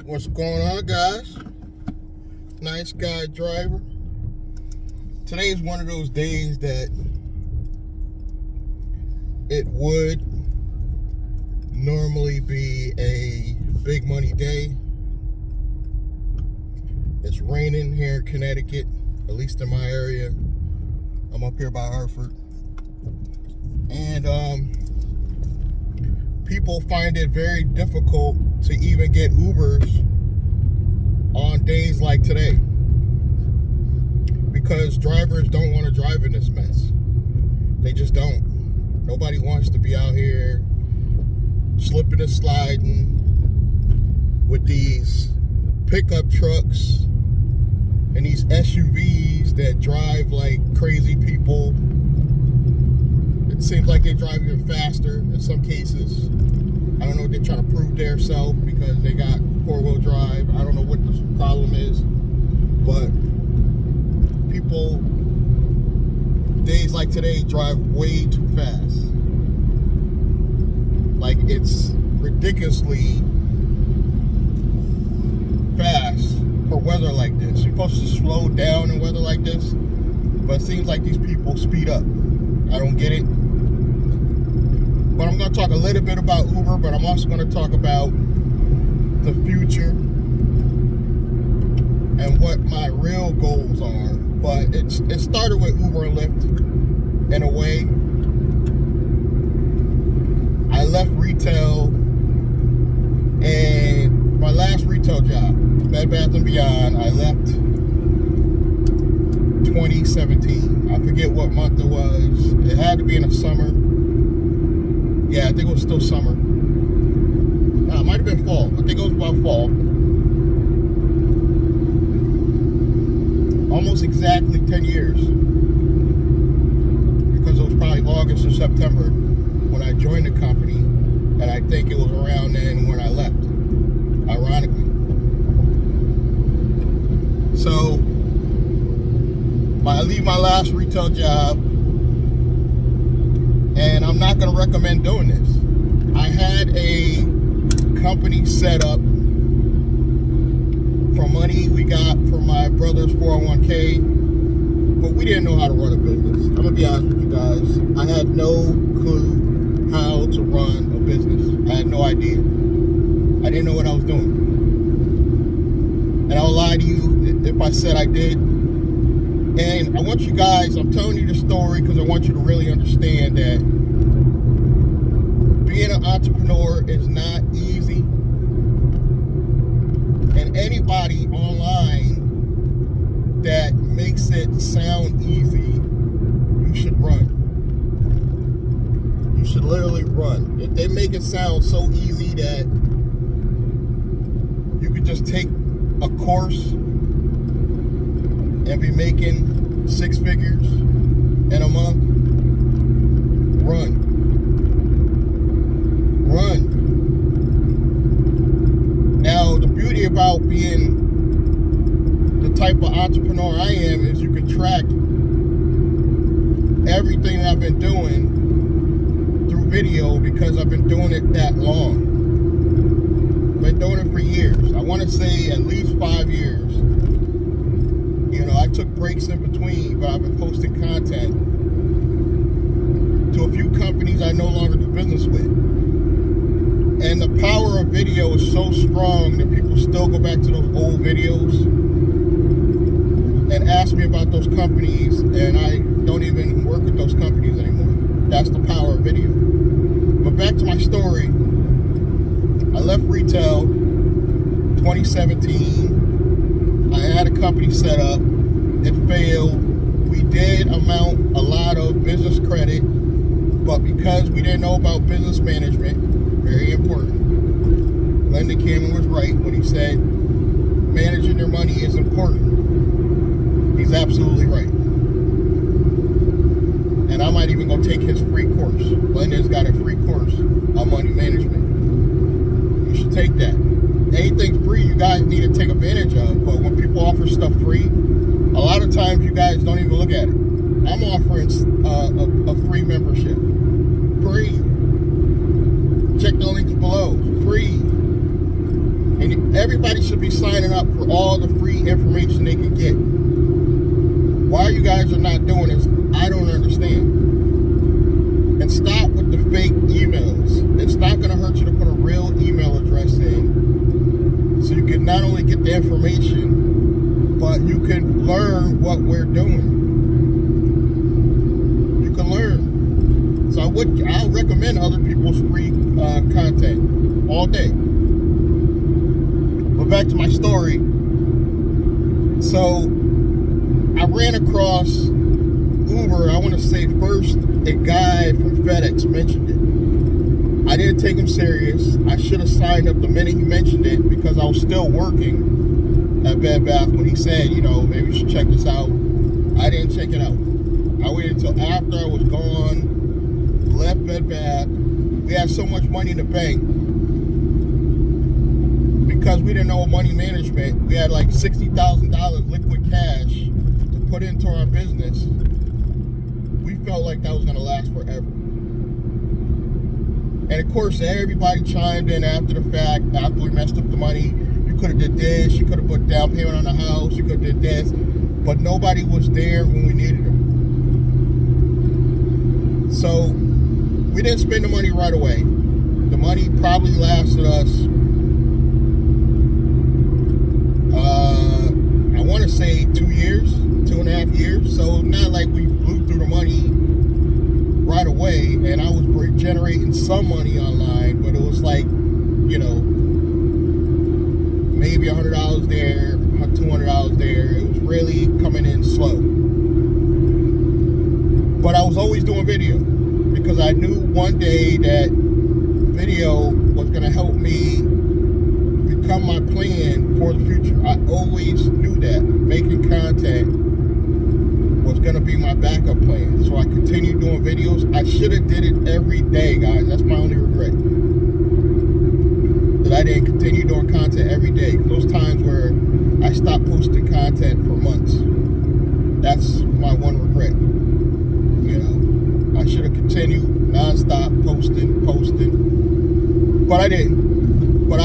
What's going on, guys? Nice guy driver. Today is one of those days that it would normally be a big money day. It's raining here in Connecticut, at least in my area. I'm up here by Hartford. And people find it very difficult to even get Ubers on days like today because drivers don't want to drive in this mess. They just don't. Nobody wants to be out here slipping and sliding with these pickup trucks and these SUVs that drive like crazy people. It seems like they drive even faster in some cases. I don't know what they're trying to prove to themselves because they got four-wheel drive. I don't know what the problem is, but people, days like today, drive way too fast. Like, it's ridiculously fast for weather like this. You're supposed to slow down in weather like this, but it seems like these people speed up. I don't get it. But I'm going to talk a little bit about Uber, but I'm also going to talk about the future and what my real goals are. But it started with Uber and Lyft in a way. I left retail, and my last retail job, Bed Bath & Beyond, I left 2017. I forget what month it was. It had to be in the summer. Yeah, I think it was still summer. It might have been fall. I think it was about fall. Almost exactly 10 years. Because it was probably August or September when I joined the company. And I think it was around then when I left. Ironically. So, I leave my last retail job. And I'm not going to recommend doing this. I had a company set up for money we got from my brother's 401k, but we didn't know how to run a business. I'm going to be honest with you guys. I had no clue how to run a business. I had no idea. I didn't know what I was doing. And I'll lie to you if I said I did. And I want you guys, I'm telling you the story because I want you to really understand that being an entrepreneur is not easy. And anybody online that makes it sound easy, you should run. You should literally run. If they make it sound so easy that you could just take a course and be making 6 figures in a month, run. Now, the beauty about being the type of entrepreneur I am is you can track everything that I've been doing through video because I've been doing it that long. I've been doing it for years. I want to say at least 5 years. You know, I took breaks in between, but I've been posting content to a few companies I no longer do business with. And the power of video is so strong that people still go back to those old videos and ask me about those companies, and I don't even work with those companies anymore. That's the power of video. But back to my story. I left retail 2017. I had a company set up. It failed. We did amount a lot of business credit, but because we didn't know about business management, very important. Linda Cameron was right when he said managing your money is important. He's absolutely right. And I might even go take his free course. Linda's got a free course on money management. You should take that. Anything free you guys need to take advantage of, but when people offer stuff free, a lot of times you guys don't even look at it. I'm offering a free membership. Free. Check the links below. Free. Everybody should be signing up for all the free information they can get. Why you guys are not doing this, I don't understand. And stop with the fake emails. It's not going to hurt you to put a real email address in, so you can not only get the information, but you can learn what we're doing. You can learn. So I'll recommend other people's free content all day. But back to my story. So I ran across Uber. I want to say first a guy from FedEx mentioned it. I didn't take him serious. I should have signed up the minute he mentioned it, because I was still working at Bed Bath when he said, maybe you should check this out. I didn't check it out. I waited until after I was gone, left Bed Bath. We had so much money in the bank because we didn't know money management. We had like $60,000 liquid cash to put into our business. We felt like that was going to last forever. And of course, everybody chimed in after the fact, after we messed up the money. You could have did this, you could have put down payment on the house, you could have did this, but nobody was there when we needed them. So we didn't spend the money right away. The money probably lasted us, I want to say 2 years, 2.5 years. So not like we blew through the money right away, and I was generating some money online, but it was like, maybe $100 there, $200 there. It was really coming in slow. But I was always doing video, because I knew one day that video was going to help me become my plan for the future. I always knew that making content was going to be my backup plan. So I continued doing videos. I should have did it every day, guys. That's my only regret, that I didn't continue doing content every day. Those times where I stopped posting content for months. That's my one regret. I should have continued nonstop posting, but I didn't. But a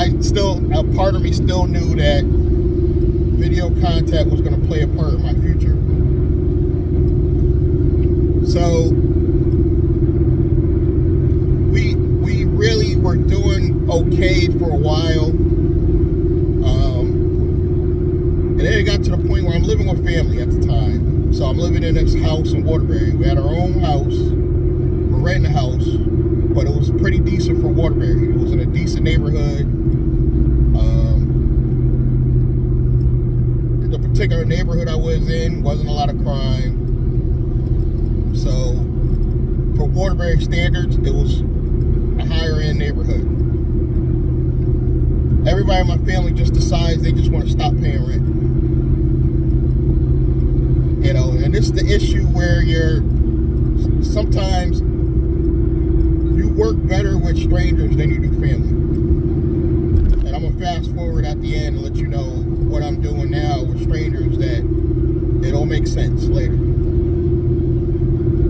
part of me still knew that video content was going to play a part in my future. So we really were doing okay for a while. And then it got to the point where I'm living with family at the time. So I'm living in this house in Waterbury. We had our own house. We're renting a house, but it was pretty decent for Waterbury. It was in a decent neighborhood. The particular neighborhood I was in wasn't a lot of crime. So for Waterbury standards, it was a higher end neighborhood. Everybody in my family just decides they just want to stop paying rent. And this is the issue where sometimes you work better with strangers than you do family. And I'm going to fast forward at the end and let you know what I'm doing now with strangers, that it'll make sense later.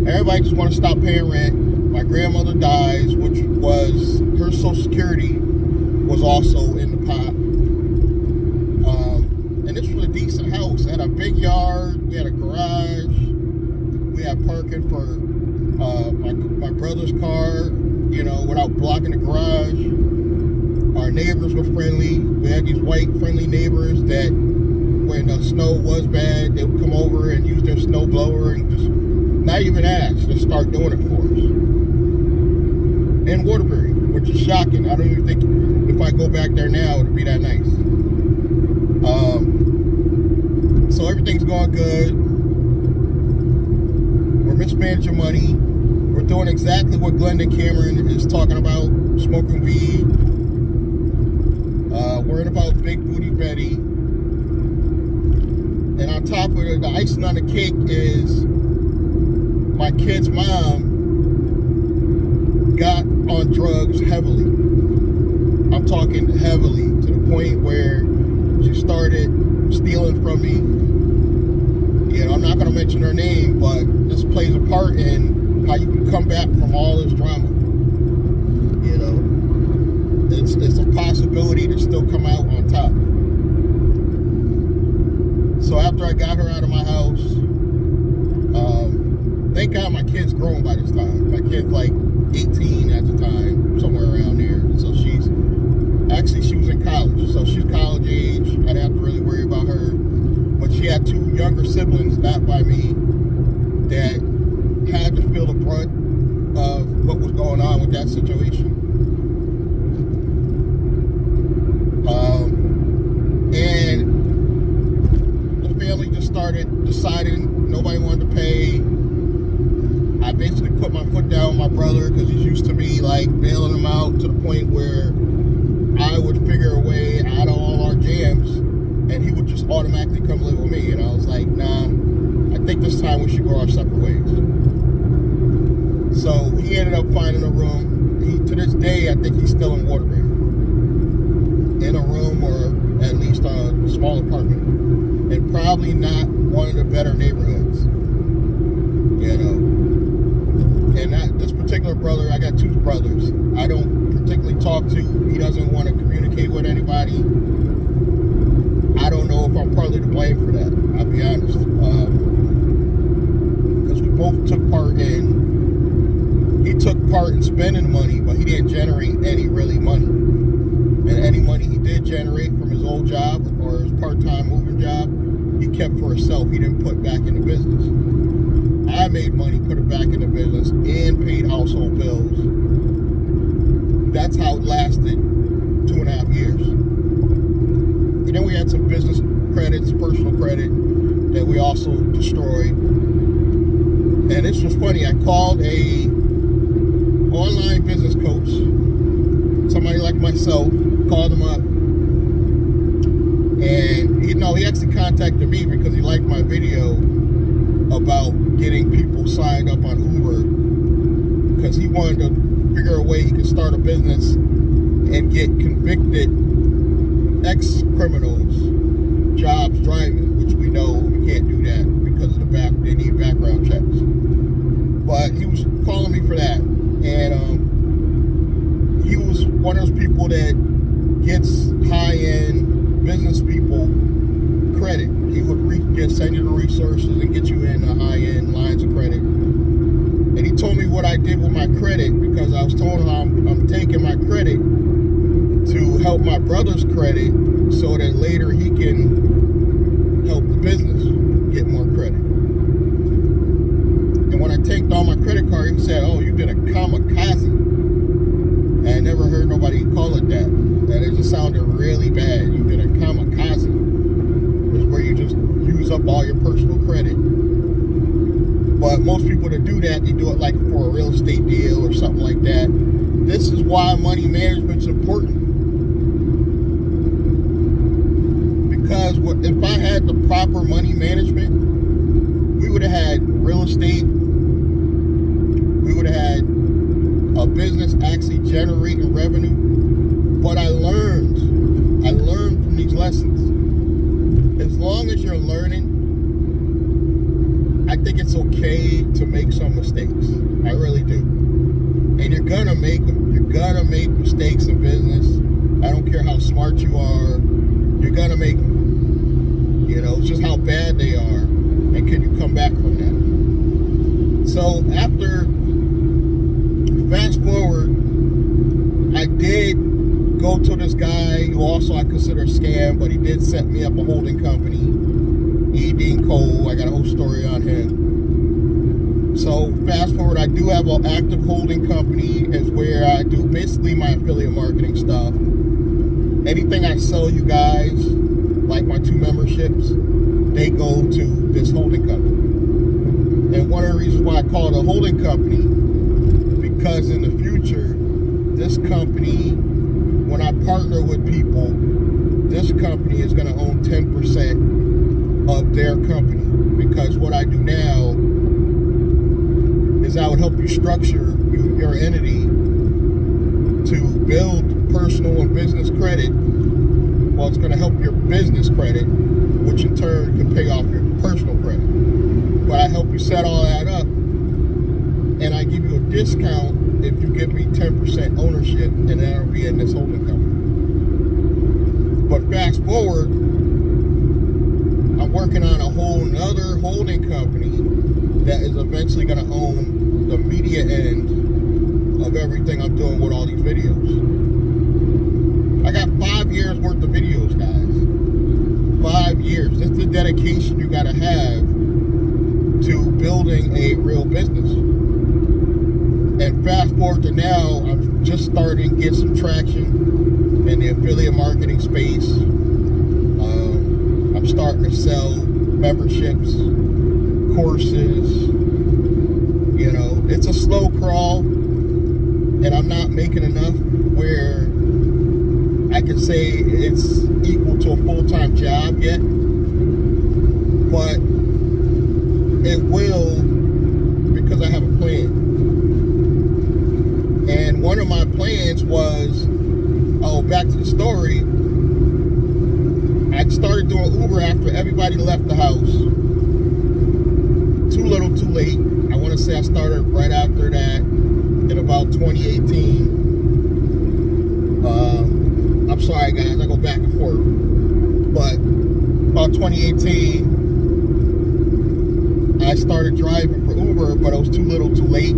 Everybody just want to stop paying rent. My grandmother dies, which was, her Social Security was also in the pot. And this was a decent house. It had a big yard. We had a garage. We had parking for my brother's car, without blocking the garage. Our neighbors were friendly. We had these white friendly neighbors that when the snow was bad, they would come over and use their snow blower and just not even ask, just start doing it for us. In Waterbury, which is shocking. I don't even think if I go back there now, it'd be that nice. So everything's going good. We're mismanaging money. We're doing exactly what Glendon Cameron is talking about, smoking weed. Worrying about Big Booty Betty. And on top of it, the icing on the cake is my kid's mom got on drugs heavily. I'm talking heavily, to the point where she started stealing from me. I'm not going to mention her name, but this plays a part in how you can come back from all this drama. It's a possibility to still come out on top. I got her out of my house. Thank God my kid's grown by this time. My kid's like 18 at the time, somewhere around there. So she was in college. So she's college age. I didn't have to really worry about her. But she had 2 younger siblings, not by me, that had to feel the brunt of what was going on with that situation. And the family just started deciding nobody wanted to pay. I basically put my foot down with my brother because he's used to me like bailing him out to the point where I would figure a way out of all our jams and he would just automatically come live with me. And I was like, nah, I think this time we should go our separate ways. So he ended up finding a room. To this day, I think he's still in Waterbury, in a room or at least a small apartment, and probably not one of the better neighborhoods, you know. And this particular brother, I got 2 brothers I don't particularly talk to. He doesn't want to communicate with anybody. I don't know if I'm partly to blame for that, I'll be honest, because we both took part in. He took part in spending money, but he didn't generate any really money. And any money he did generate from his old job or his part-time moving job, he kept for himself. He didn't put back in the business. I made money, put it back in the business, and paid household bills. That's how it lasted 2.5 years. And then we had some business credits, personal credit, that we also destroyed. And this was funny. I called a online business coach, somebody like myself, called him up, and he actually contacted me because he liked my video about getting people signed up on Uber, because he wanted to figure a way he could start a business and get convicted ex-criminals jobs driving, which we know we can't do that because of they need background checks. But he was calling me for that. And he was one of those people that gets high-end business people credit. He would send you the resources and get you in the high-end lines of credit. And he told me what I did with my credit, because I was telling him I'm taking my credit to help my brother's credit so that later he can help the business get more credit. And when I taked on my credit card, he said, "Oh, you did a kamikaze." And I never heard nobody call it that. And it just sounded really bad. You did a kamikaze. It's where you just use up all your personal credit. But most people that do that, they do it like for a real estate deal or something like that. This is why money management's important. Because if I had the proper money management, we would have had real estate. We would have had a business actually generating revenue. But I learned from these lessons. As long as you're learning, I think it's okay to make some mistakes. I really do. And you're gonna make them. You're gonna make mistakes in business. I don't care how smart you are. You're gonna make them. You know, it's just how bad they are. And can you come back from that? So fast forward, I did go to this guy who also I consider a scam, but he did set me up a holding company. E. Dean Cole, I got a whole story on him. So fast forward, I do have an active holding company, is where I do basically my affiliate marketing stuff. Anything I sell you guys, like my 2 memberships, they go to this holding company. And one of the reasons why I call it a holding company, because in the future, this company, when I partner with people, this company is going to own 10% of their company. Because what I do now is I would help you structure your entity to build personal and business credit. Well, it's going to help your business credit, which in turn can pay off your personal credit. But I help you set all that up, and I give you a discount if you give me 10% ownership, and that'll be in this holding company. But fast forward, I'm working on a whole holding company that is eventually going to own the media end of everything I'm doing with all these videos. I got 5 years worth of videos, guys. 5 years. That's the dedication you got to have to building a real business. And fast forward to now, I'm just starting to get some traction in the affiliate marketing space. I'm starting to sell memberships, courses. You know, it's a slow crawl, and I'm not making enough where I can say it's equal to a full-time job yet, but it will, because I have a plan. And one of my plans was, back to the story, I started doing Uber after everybody left the house. Too little, too late. I want to say I started right after that in about 2018. I'm sorry, guys, I go back and forth. But about 2018, I started driving for Uber, but it was too little, too late.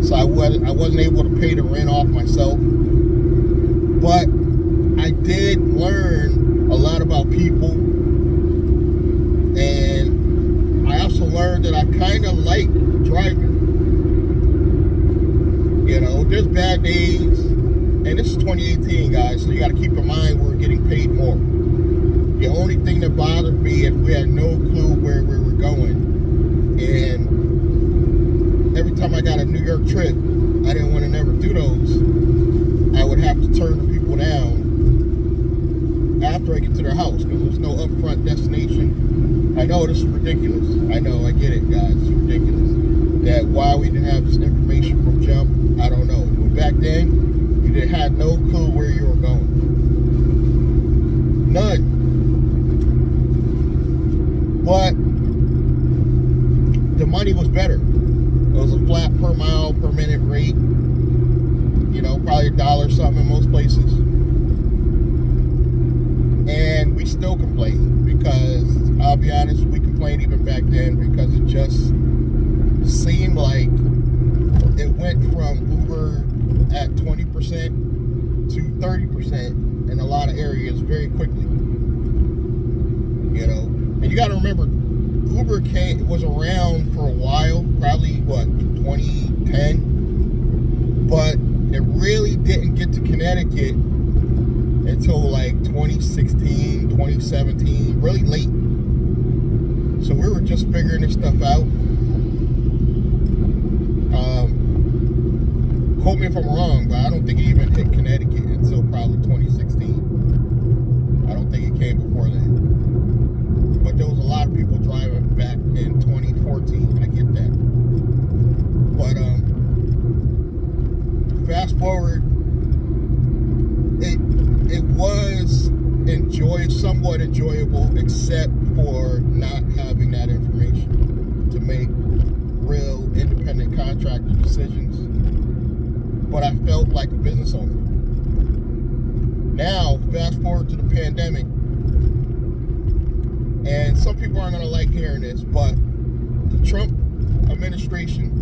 So I wasn't able to pay the rent off myself. But I did learn a lot about people, and I also learned that I kind of like driving. You know, there's bad days, and this is 2018, guys, so you got to keep in mind we're getting paid more. The only thing that bothered me is we had no clue where we were going, and every time I got a New York trip, I didn't want to never do those. I would have to turn the people down after I get to their house, because there's no upfront destination. I know this is ridiculous. I know, I get it, guys. It's ridiculous. That why we didn't have this information from jump, I don't know. But back then, you had no clue where you were going. None. But the money was better. It was a flat per mile, per minute rate. You know, probably $1 something in most places. And we still complain, because I'll be honest, we complained even back then, because it just seemed like it went from Uber at 20% to 30% in a lot of areas very quickly. You know, and you got to remember, Uber was around for a while, probably 2010, but it really didn't get to Connecticut until like 2016, 2017, really late. So we were just figuring this stuff out. Quote me if I'm wrong, but I don't think it even hit Connecticut until probably 2016. I don't think it came before then. But there was a lot of people driving back in 2014. I get that. But fast forward, it was somewhat enjoyable, except for not having that information to make real independent contractor decisions. But I felt like a business owner. Now, fast forward to the pandemic, and some people aren't going to like hearing this, but the Trump administration,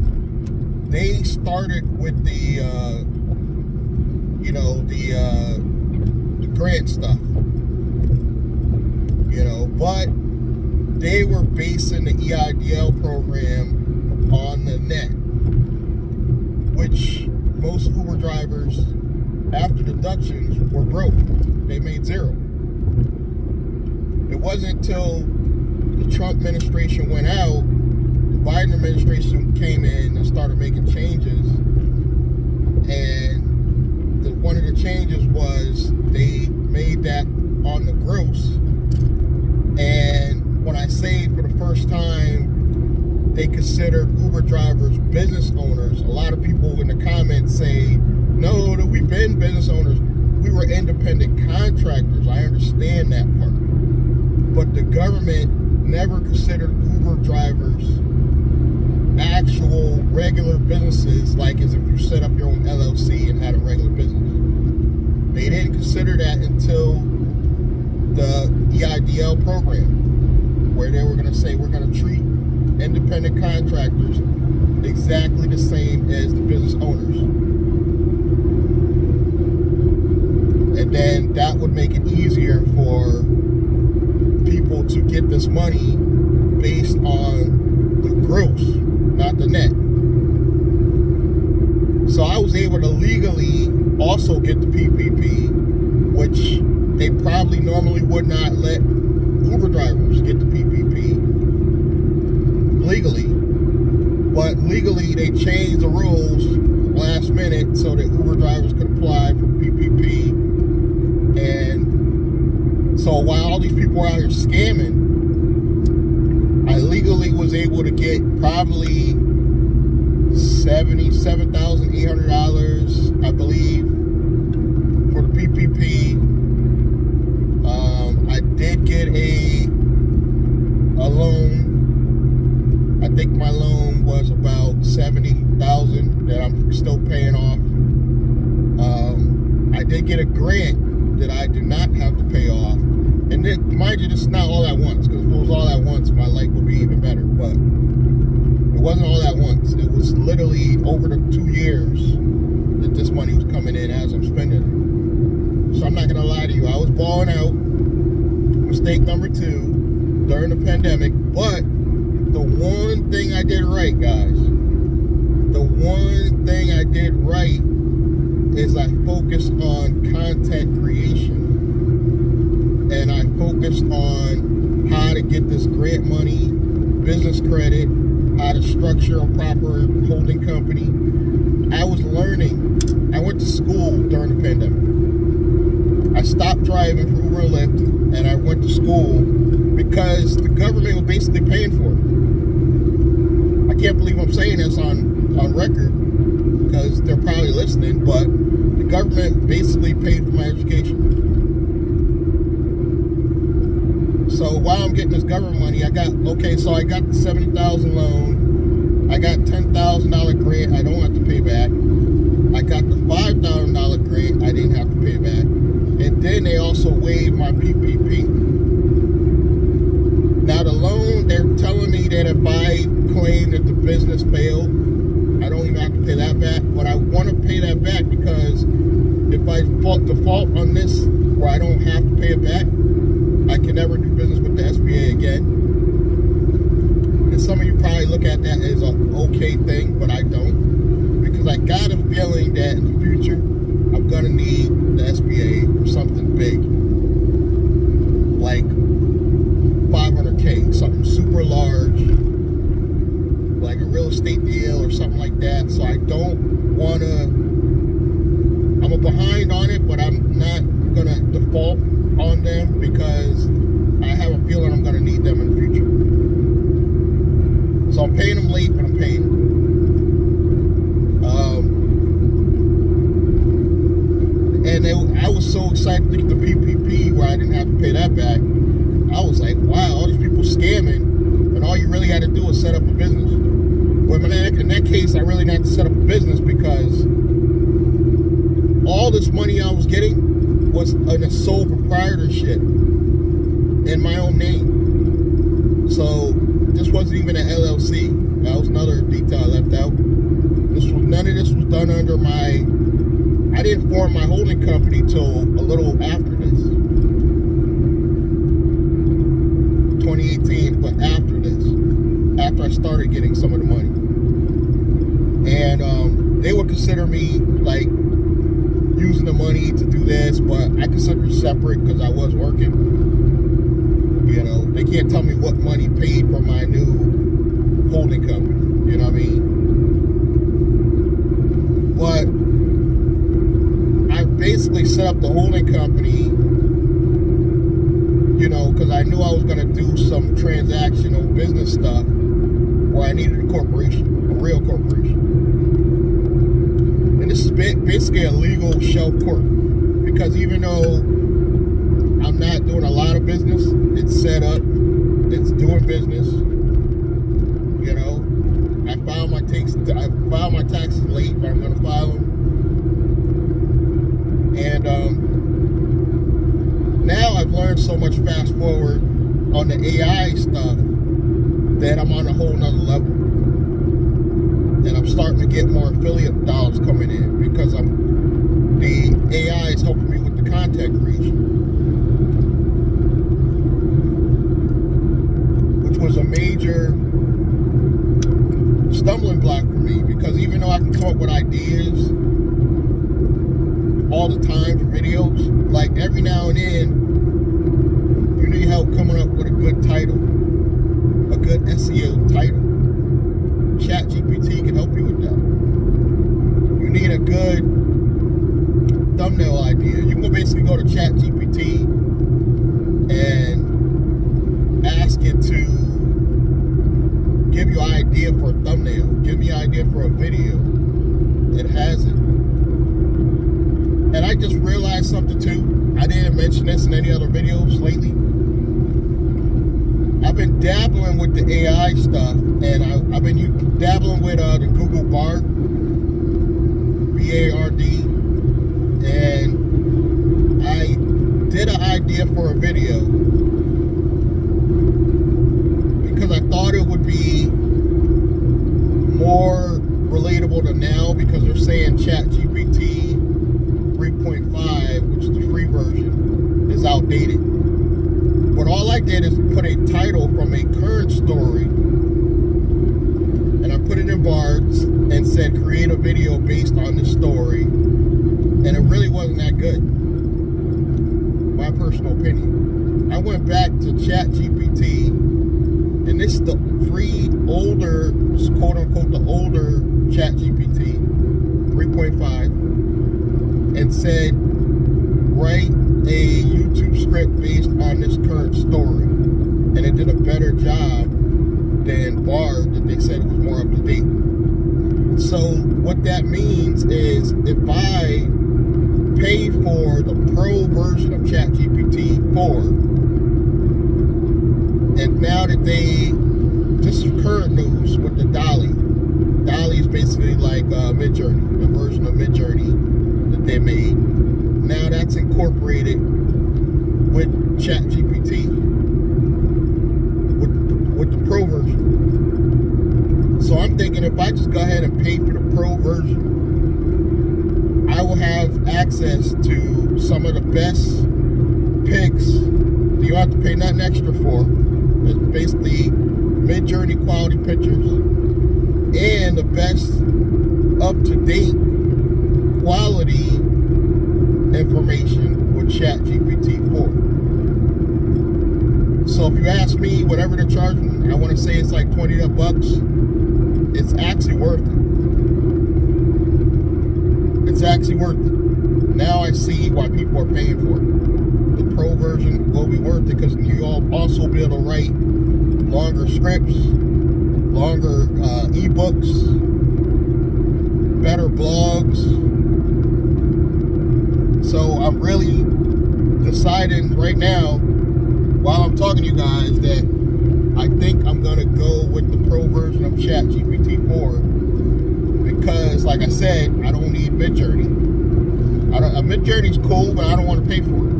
they started with the grant stuff, but they were basing the EIDL program on the net, which most Uber drivers, after deductions, were broke. They made zero. It wasn't until the Trump administration went out, the Biden administration came in and started making changes, and one of the changes was they made that on the gross. And when I say for the first time they considered Uber drivers business owners, a lot of people in the comments say, no, that we've been business owners. We were independent contractors. I understand that part. But the government never considered Uber drivers actual regular businesses, like as if you set up your own LLC and had a regular business. They didn't consider that until the EIDL program, where they were going to say, we're going to treat independent contractors exactly the same as the business owners. And then that would make it easier for people to get this money based on the gross, not the net. So I was able to legally also get the PPP, which they probably normally would not let Uber drivers get the PPP legally. But legally, they changed the rules last minute so that Uber drivers could apply for PPP. And so while all these people are out here scamming, I legally was able to get probably $77,800, I believe, for the PPP. I did get a loan. I think my loan was about $70,000 that I'm still paying off. I did get a grant that I did not have to pay off. And then, mind you, this is not all at once, because if it was all at once, my life would be even better. But it wasn't all at once. It was literally over the 2 years that this money was coming in as I'm spending it. So I'm not going to lie to you. I was balling out. Mistake number 2 during the pandemic. But the one thing I did right, guys, the one thing I did right is I focused on content creation. And I focused on how to get this grant money, business credit, how to structure a proper holding company. I was learning. I went to school during the pandemic. I stopped driving for Uber and Lyft, and I went to school because the government was basically paying for it. I can't believe I'm saying this on record because they're probably listening, but the government basically paid for my education. So while I'm getting this government money, I got the $70,000 loan. I got $10,000 grant I don't have to pay back. I got the $5,000 grant I didn't have to pay back. And then they also waived my PPP. Now the loan, they're telling me that if I claim that the business failed, I don't even have to pay that back. But I want to pay that back because if I default on this where I don't have to pay it back, I can never do business with the SBA again. And some of you probably look at that as an okay thing, but I don't. Because I got a feeling that in the future, I'm going to need the SBA for something big. Like $500K, something super large. Like a real estate deal or something like that. So I don't want to... I'm behind on it, but I'm not going to default on them because I have a feeling I'm going to need them in the future. So I'm paying them late, but I'm paying them. And I was so excited to get the PPP where I didn't have to pay that back. I was like, wow, all these people scamming, and all you really got to do is set up a business. Well, in that case, I really had to set up a business because all this money I was getting was in a sole proprietorship in my own name. So this wasn't even an LLC. That was another detail I left out. None of this was done under my... I didn't form my holding company till a little after this. 2018, but after this. After I started getting some of the money. And they would consider me like using the money to do this, but I consider it separate because I was working. You know, they can't tell me what money paid for my new holding company. You know what I mean? But I basically set up the holding company, you know, because I knew I was going to do some transactional business stuff where I needed a corporation, a real corporation. And this is basically a legal shell corp, because even though I'm not doing a lot of business, it's set up, it's doing business. You know, I filed my taxes late, but I'm going to file them. And now I've learned so much fast forward on the AI stuff then I'm on a whole nother level. And I'm starting to get more affiliate dollars coming in because the AI is helping me with the content creation, which was a major stumbling block for me, because even though I can come up with ideas all the time for videos, like every now and then you need help coming up with a good title, a good SEO title. ChatGPT can help you with that. You need a good thumbnail idea. You can basically go to ChatGPT and ask it to give you an idea for a thumbnail, give me an idea for a video. It has it. And I just realized something too. I didn't mention this in any other videos lately. I've been dabbling with the AI stuff, and I've been dabbling with the Google Bard, B-A-R-D, and I did an idea for a video because I thought it would be more relatable to now, because they're saying ChatGPT 3.5, which is the free version, is outdated. But all I did is put a title from a current story, and I put it in Bards and said create a video based on this story, and it really wasn't that good, my personal opinion. I went back to ChatGPT, and this is the free older, quote unquote, the older ChatGPT 3.5, and said write a YouTube script based on this current story, and it did a better job than Bard, that they said it was more up to date. So what that means is, if I pay for the pro version of ChatGPT 4, and now that this is current news with the Dolly is basically like Midjourney, the version of Midjourney that they made. Now that's incorporated with ChatGPT, with the pro version. So I'm thinking, if I just go ahead and pay for the pro version, I will have access to some of the best pics that you don't have to pay nothing extra for. It's basically Midjourney quality pictures and the best up-to-date quality information with ChatGPT 4. So if you ask me, whatever they're charging, I want to say it's like $20. It's actually worth it. It's actually worth it. Now I see why people are paying for it. The pro version will be worth it because you'll also be able to write longer scripts, longer ebooks, better blogs. So I'm really deciding right now, while I'm talking to you guys, that I think I'm going to go with the pro version of ChatGPT 4, because, like I said, I don't need Midjourney. Midjourney's cool, but I don't want to pay for it.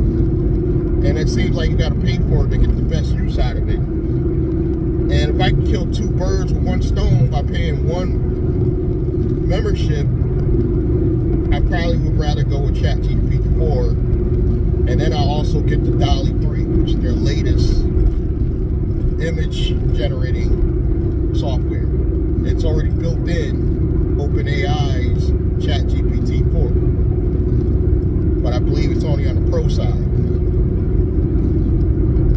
And it seems like you got to pay for it to get the best use out of it. And if I can kill two birds with one stone by paying one membership, I probably would rather go with ChatGPT 4, and then I'll also get the Dolly 3, which is their latest image generating software. It's already built in OpenAI's ChatGPT 4, but I believe it's only on the pro side.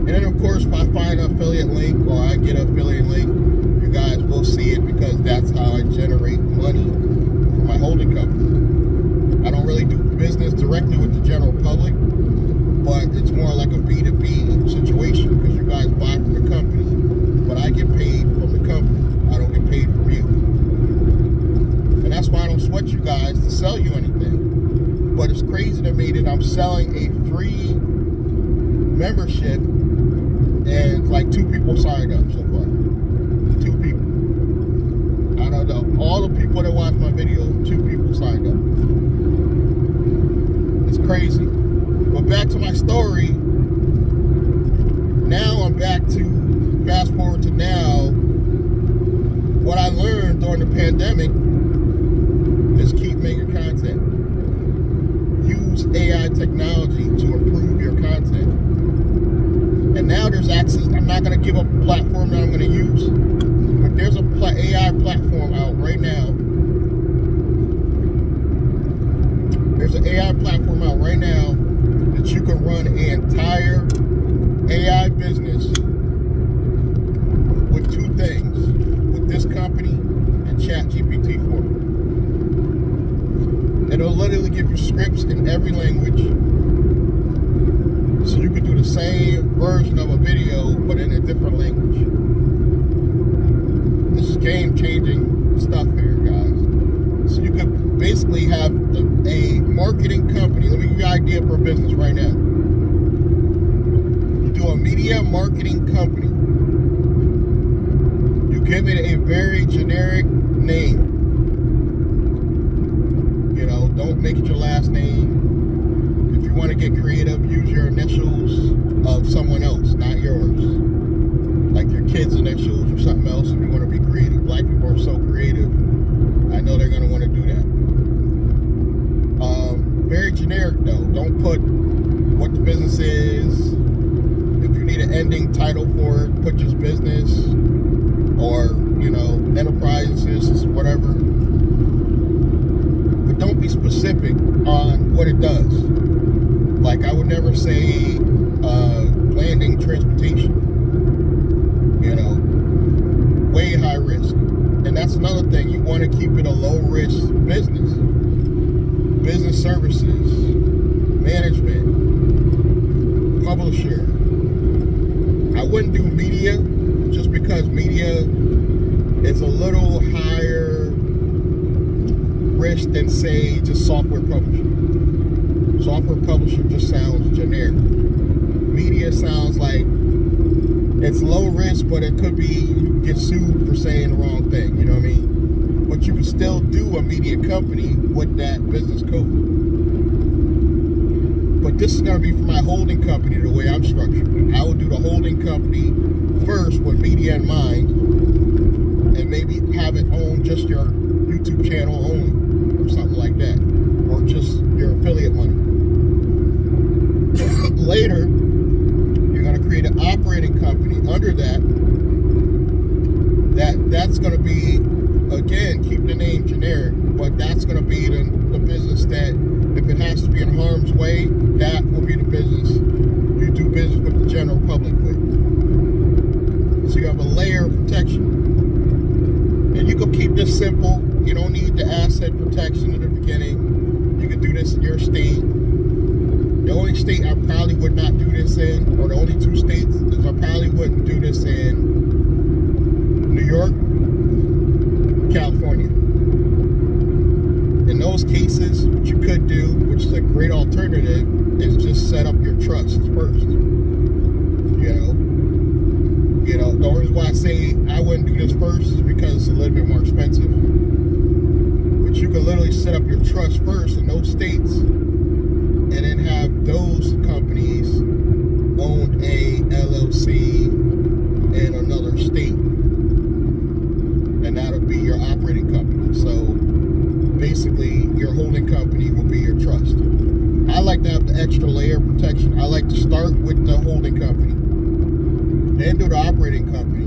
And then, of course, if I find an affiliate link, or I get an affiliate link, you guys will see it, because that's how I generate money for my holding company. I don't really do business directly with the general public, but it's more like a B2B situation, because you guys buy from the company, but I get paid from the company. I don't get paid from you. And that's why I don't sweat you guys to sell you anything. But it's crazy to me that I'm selling a free membership, and like 2 people signed up so far. 2 people. Out of all the people that watch my video, 2 people signed up. It's crazy. But back to my story. Now I'm back to, fast forward to now, pandemic is keep making content. Use AI technology to improve your content. And now there's actually, I'm not going to give up a platform that I'm going to use, but there's a AI platform out right now. There's an AI platform out right now that you can run an entire AI business with two things, with this company and ChatGPT 4. It'll literally give you scripts in every language, so you can do the same version of a video but in a different language. This is game-changing stuff here, guys. So you could basically have a marketing company. Let me give you an idea for a business right now. You do a media marketing company. You give it a very generic name. You know, don't make it your last name. If you want to get creative, use your initials of someone else, not yours. Like your kids' initials or something else if you want to be creative. Black people are so creative. I know they're going to want to do that. Very generic though. Don't put what the business is. If you need an ending title for it, put just business or, you know, enterprises, whatever. But don't be specific on what it does. Like I would never say landing transportation. You know, way high risk. And that's another thing. You want to keep it a low risk business. Business services, management, publisher. I wouldn't do media just because media is a little higher risk than say just software publisher. Software publisher just sounds generic. Media sounds like it's low risk, but it could be you get sued for saying the wrong thing. You know what I mean? But you can still do a media company with that business code. But this is going to be for my holding company the way I'm structured. I would do the holding company first with media in mind, and maybe have it own just your YouTube channel only, or something like that, or just your affiliate money. Later, you're going to create an operating company under that. That's going to be, again, keep the name generic, but that's going to be the business that, if it has to be in harm's way, that will be the business you do business with the general public with. So you have a layer of protection. And you can keep this simple. You don't need the asset protection in the beginning. You can do this in your state. The only state I probably would not do this in, or the only two states is I probably wouldn't do this in, New York, California. In those cases, what you could do, which is a great alternative, is just set up your trust first. You know, the only reason why I say I wouldn't do this first is because it's a little bit more expensive. But you can literally set up your trust first in those states, and then have those companies own a LLC in another state. And that'll be your operating company. So basically, your holding company will be your trust. I like to have the extra layer of protection. I like to start with the holding company, then do the operating company.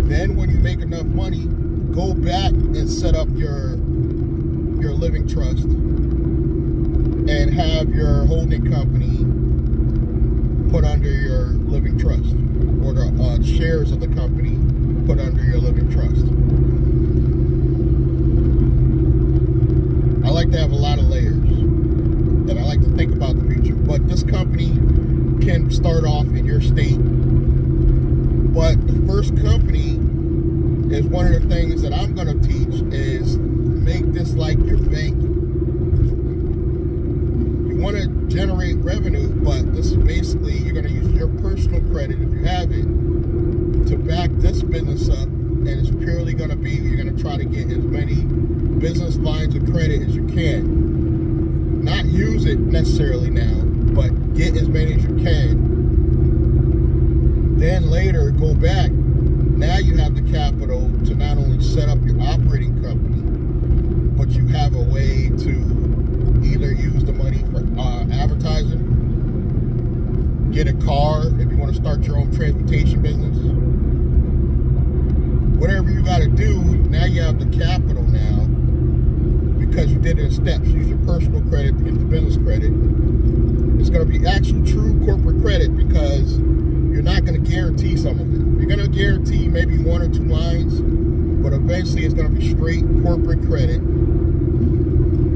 Then when you make enough money, go back and set up your living trust and have your holding company put under your living trust, or the shares of the company put under your living trust. I like to have a lot of layers, and I like to think about the future. But this company can start off in your state. But the first company is one of the things that I'm going to teach is make this like your bank. You want to generate revenue, but this is basically, you're going to use your personal credit, if you have it, to back this business up. And it's purely going to be, you're going to try to get as many business lines of credit as you can. Not use it necessarily now, but get as many as you can. Then later, go back Now you have the capital to not only set up your operating company, but you have a way to either use the money for advertising, get a car if you want to start your own transportation business. Whatever you got to do, now you have the capital now because you did it in steps. Use your personal credit to get the business credit. It's going to be actual true corporate credit because you're not going to guarantee some of it. You're going to guarantee maybe 1 or 2 lines, but eventually it's going to be straight corporate credit.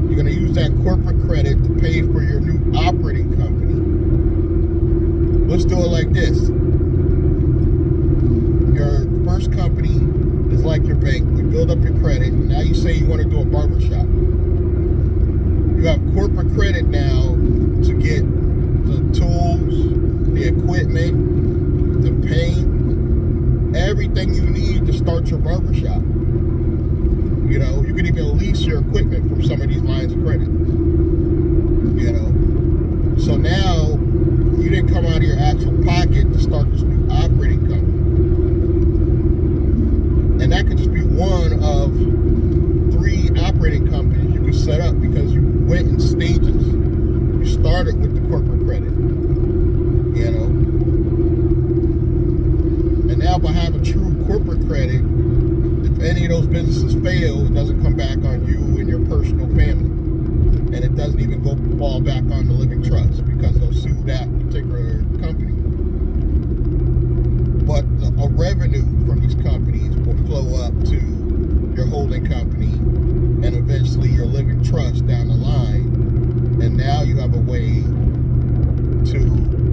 You're going to use that corporate credit to pay for your new operating company. Let's do it like this. Your first company is like your bank. We build up your credit. Now you say you want to do a barbershop. You have corporate credit now to get the tools, the equipment, the paint, everything you need to start your barbershop. You know, you can even lease your equipment from some of these lines of credit. You know, so now you didn't come out of your actual pocket to start this new operating company. And that could just be one of 3 operating companies you could set up because you went in stages. You started with the corporate credit, you know. And now by having true corporate credit, if any of those businesses fail, it doesn't come back on you and your personal family. And it doesn't even fall back on the living trust because they'll sue that particular company. But a revenue from these companies will flow up to your holding company and eventually your living trust down the line. And now you have a way to,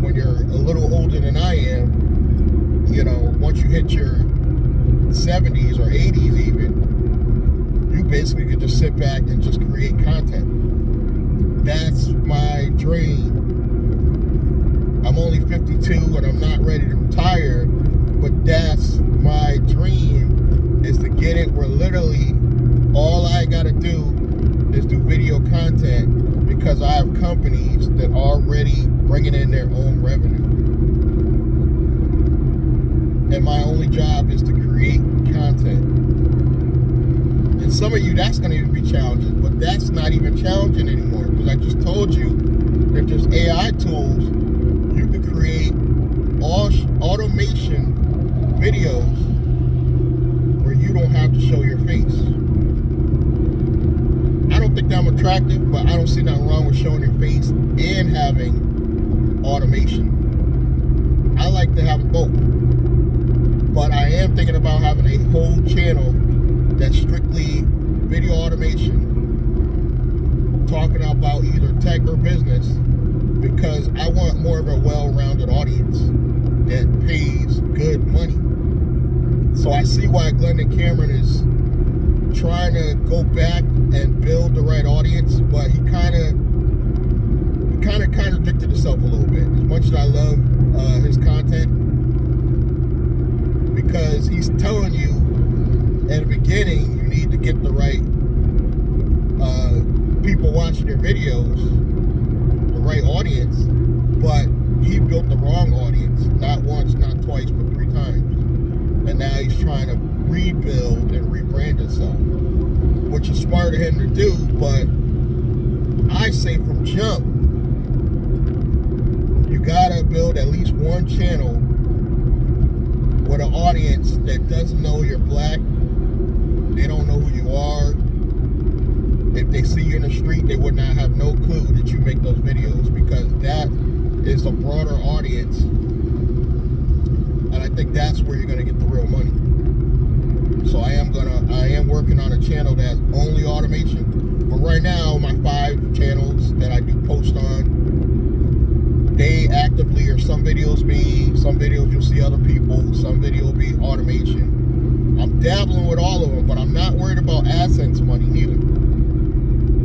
when you're a little older than I am, you know, once you hit your 70s or 80s even, you basically could just sit back and just create content. That's my dream. I'm only 52 and I'm not ready to retire, but that's my dream, is to get it where literally all I gotta do is do video content because I have companies that are already bringing in their own revenue. And my only job is to create content. And some of you, that's gonna be challenging, but that's not even challenging anymore because I just told you that there's AI tools. You can create automation videos where you don't have to show your face. I don't think that I'm attractive, but I don't see nothing wrong with showing your face and having automation. I like to have both. But I am thinking about having a whole channel that's strictly video automation, talking about either tech or business, because I want more of a well-rounded audience that pays good money. So I see why Glendon Cameron is trying to go back and build the right audience, but he kind of contradicted himself a little bit. As much as I love his content, because he's telling you in the beginning you need to get the right people watching your videos, the right audience, but he built the wrong audience, not once, not twice, but 3 times. And now he's trying to rebuild and rebrand himself, which is smart of him to do, but I say from jump, you gotta build at least one channel with an audience that doesn't know you're black, they don't know who you are. If they see you in the street, they would not have no clue that you make those videos, because that is a broader audience, and I think that's where you're gonna get the real money. So I am working on a channel that's only automation, but right now my 5 channels that I do post on, they actively are some videos me, some videos you'll see other people, some video will be automation. I'm dabbling with all of them, but I'm not worried about AdSense money neither.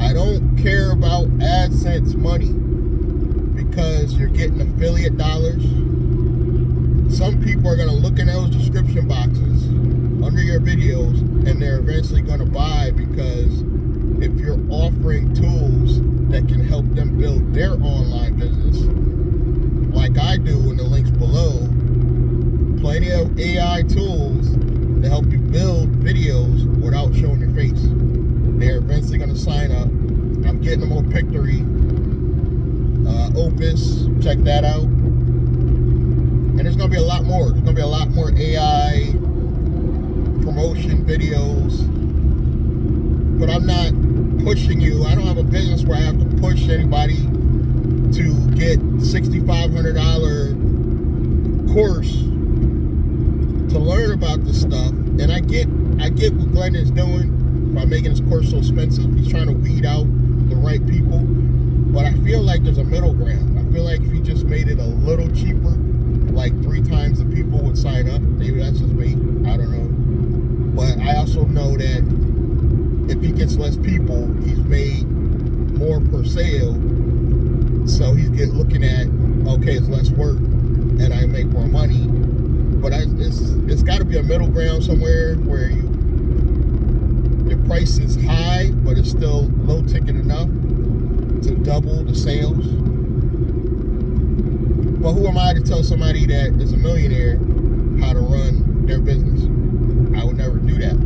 I don't care about AdSense money because you're getting affiliate dollars. Some people are going to look in those description boxes under your videos and they're eventually going to buy, because if you're offering tools that can help them build their online business, like I do in the links below, plenty of AI tools to help you build videos without showing your face. They're eventually going to sign up. I'm getting them on Pictory, Opus. Check that out. And there's going to be a lot more. There's going to be a lot more AI promotion videos. But I'm not pushing you. I don't have a business where I have to push anybody to get $6,500 course to learn about this stuff. And I get what Glenn is doing by making his course so expensive. He's trying to weed out the right people. But I feel like there's a middle ground. I feel like if he just made it a little cheaper, like 3 times the people would sign up. Maybe that's just me. I don't know. But I also know that if he gets less people, he's made more per sale. So he's looking at, okay, it's less work and I make more money. But it's got to be a middle ground somewhere where your price is high, but it's still low ticket enough to double the sales. But who am I to tell somebody that is a millionaire how to run their business? I would never do that.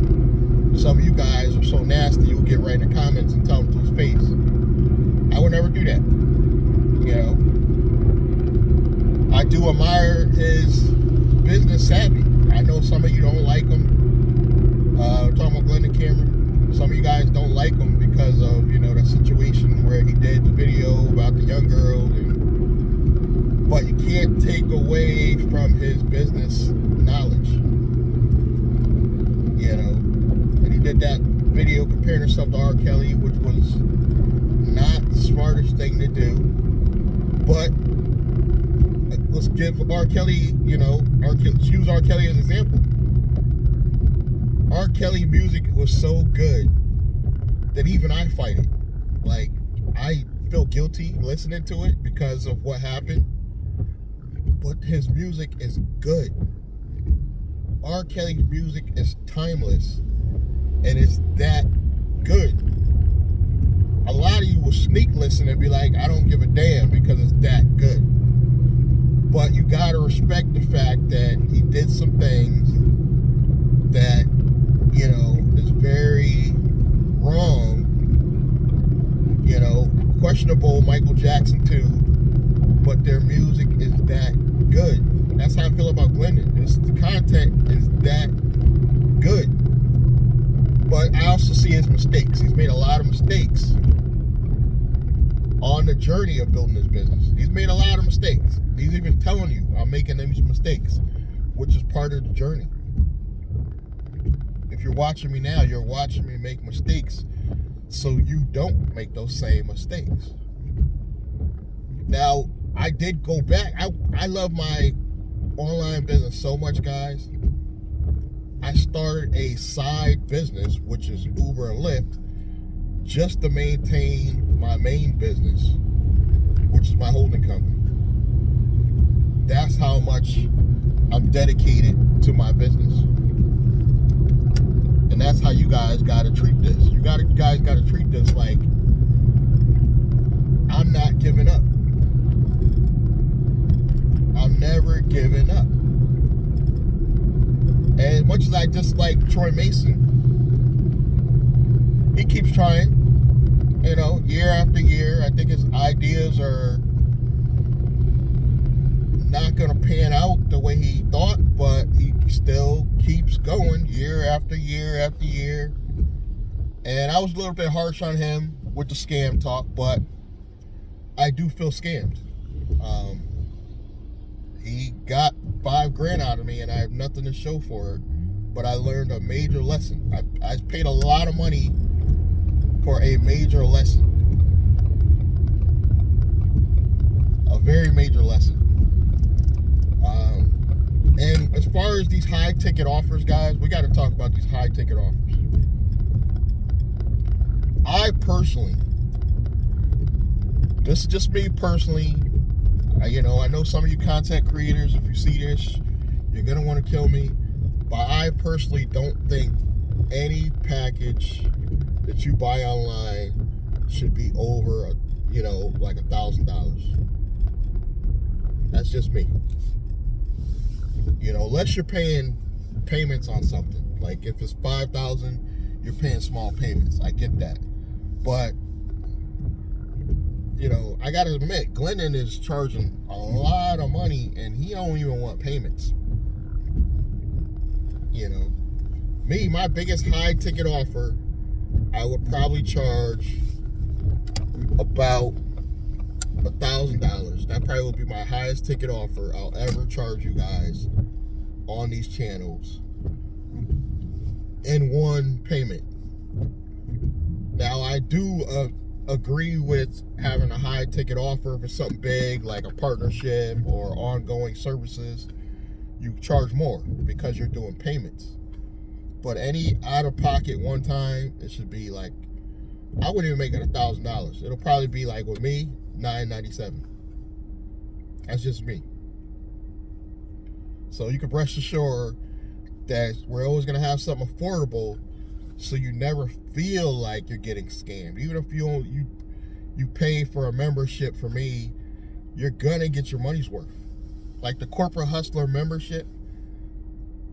Some of you guys are so nasty, you'll get right in the comments and tell them to his face. I would never do that. You know, I do admire his business savvy. I know some of you don't like him. Talking about Glenn the Camera. Some of you guys don't like him because of, you know, the situation where he did the video about the young girl. But you can't take away from his business knowledge. You know, and he did that video comparing himself to R. Kelly, which was not the smartest thing to do. But let's give R. Kelly, you know, use R. Kelly as an example. R. Kelly music was so good that even I fight it. Like, I feel guilty listening to it because of what happened. But his music is good. R. Kelly's music is timeless. And it's that good. A lot of you will sneak listen and be like, I don't give a damn because it's that good. But you gotta respect the fact that he did some things that, you know, is very wrong. You know, questionable Michael Jackson too. But their music is that good. That's how I feel about Glendon. The content is that good. But I also see his mistakes. He's made a lot of mistakes on the journey of building his business. He's made a lot of mistakes. He's even telling you, I'm making these mistakes, which is part of the journey. If you're watching me now, you're watching me make mistakes so you don't make those same mistakes. Now, I did go back. I love my online business so much, guys. I started a side business, which is Uber and Lyft, just to maintain my main business, which is my holding company. That's how much I'm dedicated to my business. And that's how you guys got to treat this. You guys got to treat this like I'm not giving up. I'm never giving up. And as much as I dislike Troy Mason, he keeps trying, you know, year after year. I think his ideas are not going to pan out the way he thought, but he still keeps going year after year after year. And I was a little bit harsh on him with the scam talk, but I do feel scammed. He got $5,000 out of me and I have nothing to show for it, but I learned a major lesson. I paid a lot of money for a major lesson. A very major lesson. And as far as these high ticket offers, guys, we got to talk about these high ticket offers. I personally, this is just me personally, you know, I know some of you content creators, if you see this, you're going to want to kill me. But I personally don't think any package that you buy online should be over, you know, like $1,000. That's just me. You know, unless you're paying payments on something. Like if it's 5,000, you're paying small payments. I get that, but you know, I gotta admit, Glennon is charging a lot of money, and he don't even want payments. You know, me, my biggest high ticket offer, I would probably charge about $1,000. That probably would be my highest ticket offer I'll ever charge you guys on these channels in one payment. Now, I do agree with having a high ticket offer for something big like a partnership or ongoing services. You charge more because you're doing payments. But any out of pocket one time, it should be like, I wouldn't even make it $1,000. It'll probably be like with me, $997. That's just me. So you can rest assured that we're always gonna have something affordable, so you never feel like you're getting scammed. Even if you pay for a membership for me, you're gonna get your money's worth. Like the Corporate Hustler membership,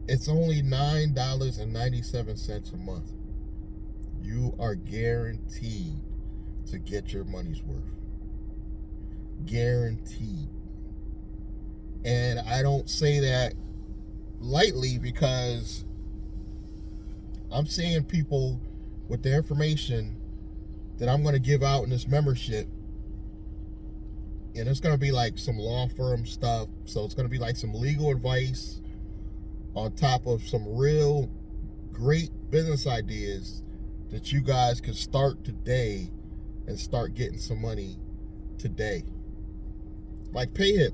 it's only $9.97 a month. You are guaranteed to get your money's worth. Guaranteed. And I don't say that lightly, because I'm seeing people with the information that I'm going to give out in this membership, and it's going to be like some law firm stuff. So it's going to be like some legal advice on top of some real great business ideas that you guys can start today and start getting some money today. Like PayHip.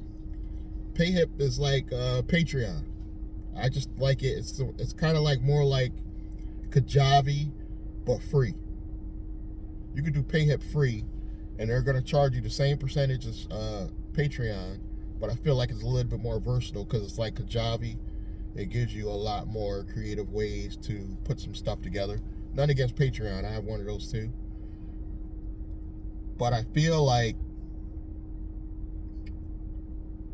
PayHip is like Patreon. I just like it. It's kind of like more like Kajabi, but free. You can do PayHip free, and they're going to charge you the same percentage as Patreon, but I feel like it's a little bit more versatile because it's like Kajabi. It gives you a lot more creative ways to put some stuff together. None against Patreon. I have one of those too. But I feel like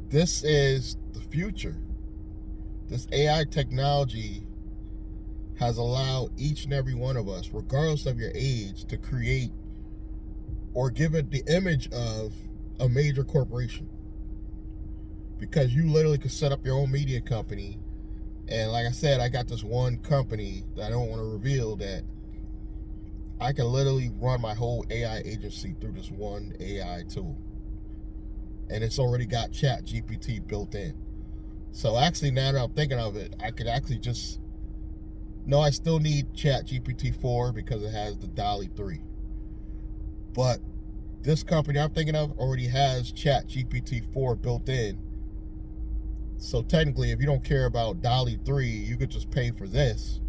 this is the future. This AI technology has allowed each and every one of us, regardless of your age, to create or give it the image of a major corporation. Because you literally could set up your own media company. And like I said, I got this one company that I don't want to reveal, that I can literally run my whole AI agency through this one AI tool. And it's already got Chat GPT built in. So actually, now that I'm thinking of it, I could actually just... No, I still need Chat GPT 4 because it has the DALL-E 3. But this company I'm thinking of already has Chat GPT 4 built in. So technically, if you don't care about DALL-E 3, you could just pay for this.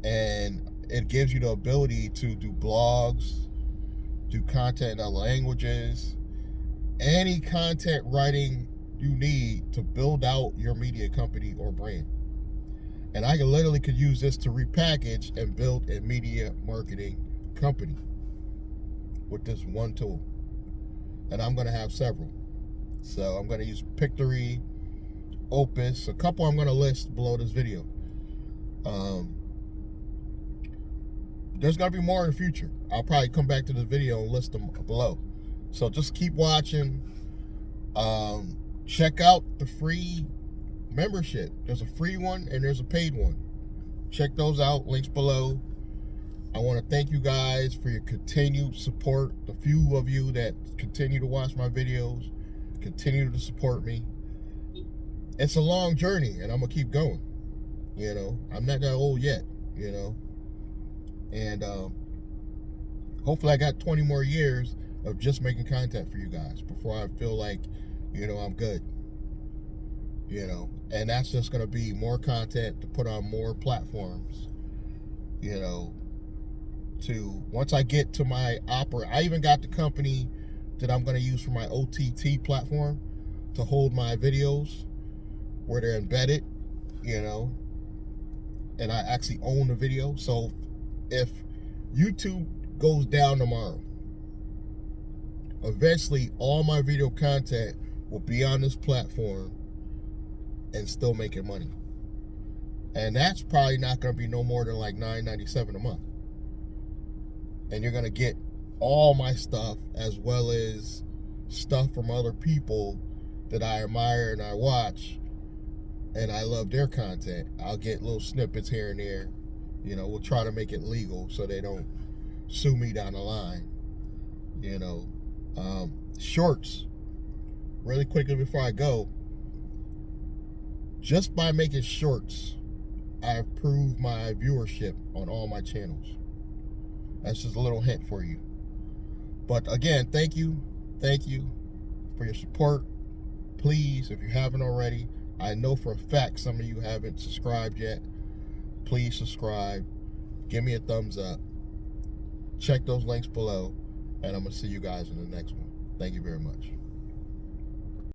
And it gives you the ability to do blogs, do content in other languages, any content writing you need to build out your media company or brand. And I could use this to repackage and build a media marketing company with this one tool. And I'm going to have several. So I'm going to use Pictory, Opus, a couple I'm going to list below this video. There's going to be more in the future. I'll probably come back to this video and list them below. So just keep watching. Check out the free membership. There's a free one and there's a paid one. Check those out, links below. I want to thank you guys for your continued support. The few of you that continue to watch my videos, continue to support me. It's a long journey, and I'm gonna keep going. You know, I'm not that old yet, you know. And hopefully I got 20 more years of just making content for you guys before I feel like, you know, I'm good. You know, and that's just going to be more content to put on more platforms, you know, to once I get to my Opera. I even got the company that I'm going to use for my OTT platform to hold my videos where they're embedded, you know, and I actually own the video. So if YouTube goes down tomorrow, eventually all my video content will be on this platform and still making money. And that's probably not going to be no more than like $9.97 a month. And you're going to get all my stuff as well as stuff from other people that I admire and I watch and I love their content. I'll get little snippets here and there. You know, we'll try to make it legal so they don't sue me down the line. You know, shorts, really quickly before I go, just by making shorts, I've improved my viewership on all my channels. That's just a little hint for you. But again, thank you for your support. Please, if you haven't already, I know for a fact some of you haven't subscribed yet. Please subscribe. Give me a thumbs up. Check those links below. And I'm going to see you guys in the next one. Thank you very much.